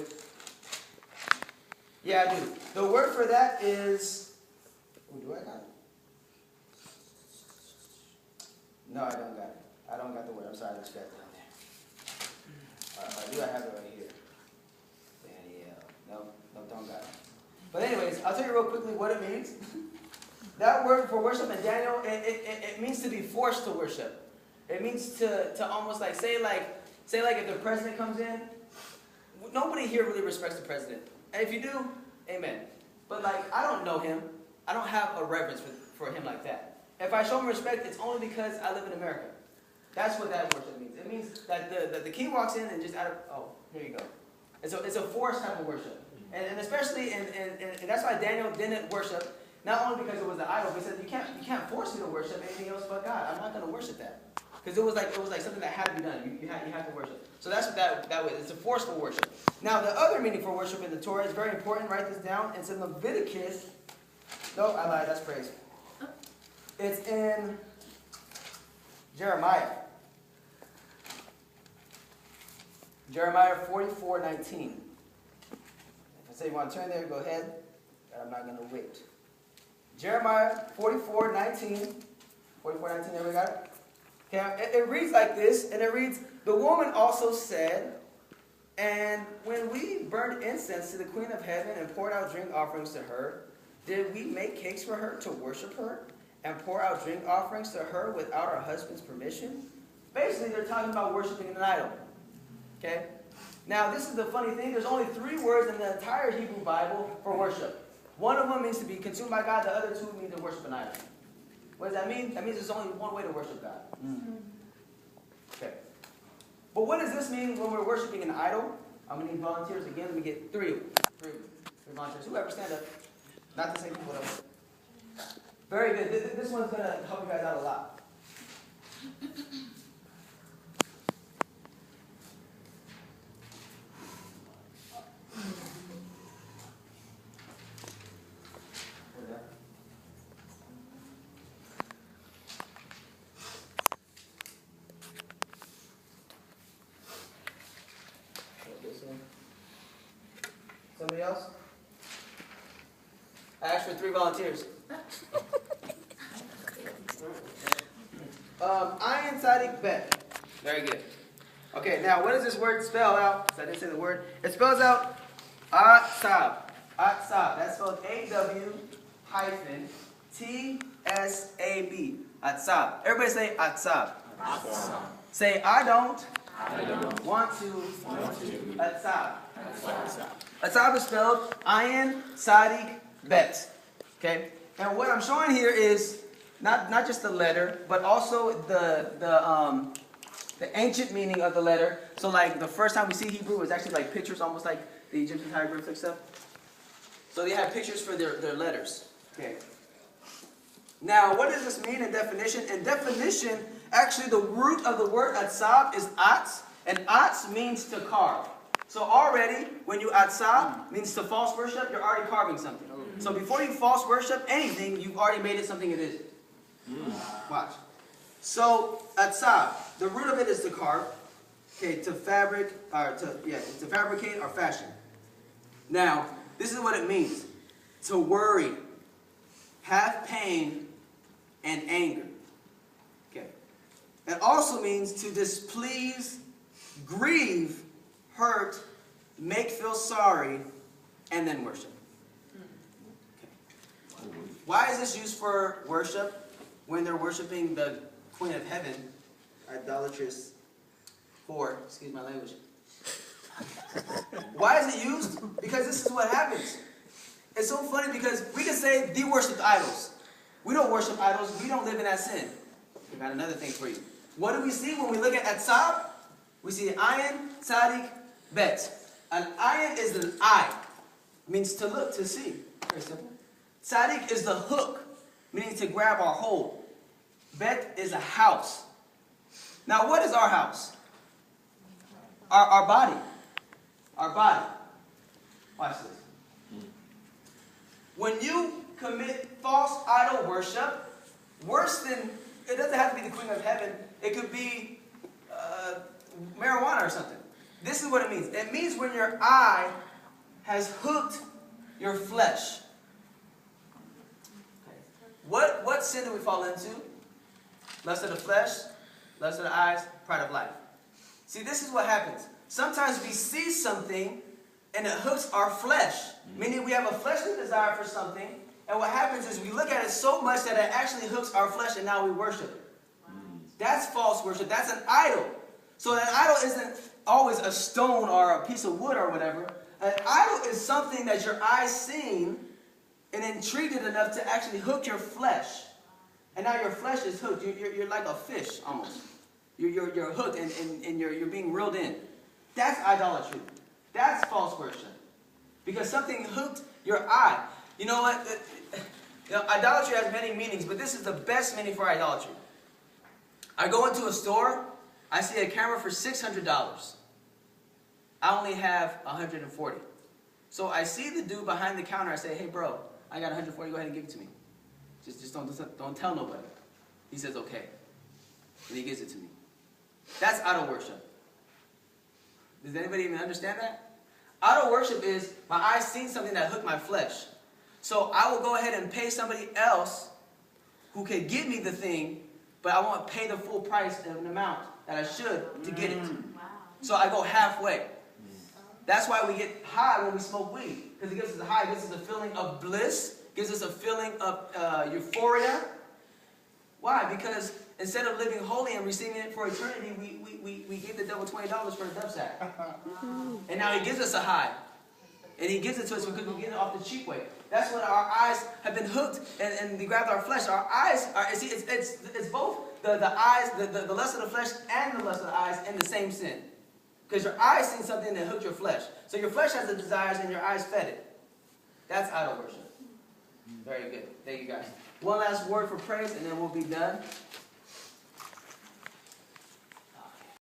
quick. Yeah, I do. The word for that is... Oh, do I got it? No, I don't got it. I don't got the word. I'm sorry, I just got it down there. I do. I have it right here. Daniel. Nope, don't got it. But anyways, I'll tell you real quickly what it means. That word for worship in Daniel, it means to be forced to worship. It means to almost like, say if the president comes in, nobody here really respects the president. And if you do, amen. But like, I don't know him. I don't have a reverence for him like that. If I show him respect, it's only because I live in America. That's what that worship means. It means that the king walks in and just here you go. It's a forced type of worship. And especially, and that's why Daniel didn't worship, not only because it was an idol, but he said, you can't force me to worship anything else but God. I'm not going to worship that. Because it was like something that had to be done. You have to worship. So that's what that was. It's a forceful worship. Now, the other meaning for worship in the Torah is very important. Write this down. It's in Leviticus. No, I lied. That's praise. It's in Jeremiah. Jeremiah 44:19. If I say you want to turn there, go ahead. But I'm not going to wait. Jeremiah 44:19. 44:19, there we got it. Okay, it reads like this, and it reads, "The woman also said, and when we burned incense to the Queen of Heaven and poured out drink offerings to her, did we make cakes for her to worship her and pour out drink offerings to her without our husband's permission?" Basically, they're talking about worshiping an idol. Okay? Now, this is the funny thing. There's only 3 words in the entire Hebrew Bible for worship. One of them means to be consumed by God. The other 2 mean to worship an idol. What does that mean? That means there's only one way to worship God. Okay. But what does this mean when we're worshiping an idol? I'm going to need volunteers again. Let me get 3 volunteers. Whoever, stand up. Not the same people though. Very good. This one's going to help you guys out a lot. Somebody else? I asked for 3 volunteers. Ayin Tzadik Bet. Very good. Okay, now what does this word spell out? So I didn't say the word. It spells out Atzab. Atzab. That's spelled AW-TSAB. Atzab. Everybody say Atzab. Atzab. Say I don't want to. Atzab. Atzab is spelled Ayin Tzadik Bet. Okay? And what I'm showing here is not just the letter, but also the ancient meaning of the letter. So like the first time we see Hebrew was actually like pictures, almost like the Egyptian hieroglyphic stuff. So they have pictures for their letters. Okay. Now, what does this mean in definition? In definition, actually the root of the word atzab is atz, and atz means to carve. So already, when you atzab means to false worship, you're already carving something. So before you false worship anything, you've already made it something it isn't. Watch. So atzab, the root of it is to carve, okay, to fabricate or fashion. Now, this is what it means: to worry, have pain, and anger. Okay. It also means to displease, grieve, hurt, make feel sorry, and then worship. Okay. Why is this used for worship when they're worshiping the Queen of Heaven, idolatrous whore? Excuse my language. Why is it used? Because this is what happens. It's so funny because we can say they worship idols. We don't worship idols. We don't live in that sin. I got another thing for you. What do we see when we look at Atzab? We see Ayin Tzadik Bet. An ayin is an eye. Means to look, to see. Very simple. Tzadik is the hook, meaning to grab or hold. Bet is a house. Now what is our house? Our body. Our body. Watch this. When you commit false idol worship, worse than, it doesn't have to be the Queen of Heaven, it could be marijuana or something. This is what it means. It means when your eye has hooked your flesh. What sin do we fall into? Lust of the flesh, lust of the eyes, pride of life. See, this is what happens. Sometimes we see something and it hooks our flesh. Meaning we have a fleshly desire for something, and what happens is we look at it so much that it actually hooks our flesh, and now we worship it. That's false worship. That's an idol. So an idol isn't always a stone or a piece of wood or whatever. An idol is something that your eyes seen and intrigued it enough to actually hook your flesh. And now your flesh is hooked. You're like a fish almost. You're hooked and you're being reeled in. That's idolatry. That's false worship. Because something hooked your eye. You know what? Idolatry has many meanings, but this is the best meaning for idolatry. I go into a store, I see a camera for $600. I only have $140. So I see the dude behind the counter, I say, hey bro, I got $140, go ahead and give it to me. Just don't tell nobody. He says, okay. And he gives it to me. That's idol worship. Does anybody even understand that? Idol worship is my eyes seen something that hooked my flesh. So I will go ahead and pay somebody else who can give me the thing, but I won't pay the full price of an amount that I should to get it. Wow. So I go halfway. That's why we get high when we smoke weed. Because it gives us a high, it gives us a feeling of bliss, gives us a feeling of euphoria. Why? Because instead of living holy and receiving it for eternity, we gave the devil $20 for a dub sack. And now he gives us a high. And he gives it to us because we get it off the cheap way. That's when our eyes have been hooked and they grabbed our flesh. Our eyes are, see, it's both the eyes, the lust of the flesh and the lust of the eyes in the same sin. Because your eyes seen something that hooked your flesh. So your flesh has the desires and your eyes fed it. That's idol worship. Very good. Thank you guys. One last word for praise and then we'll be done.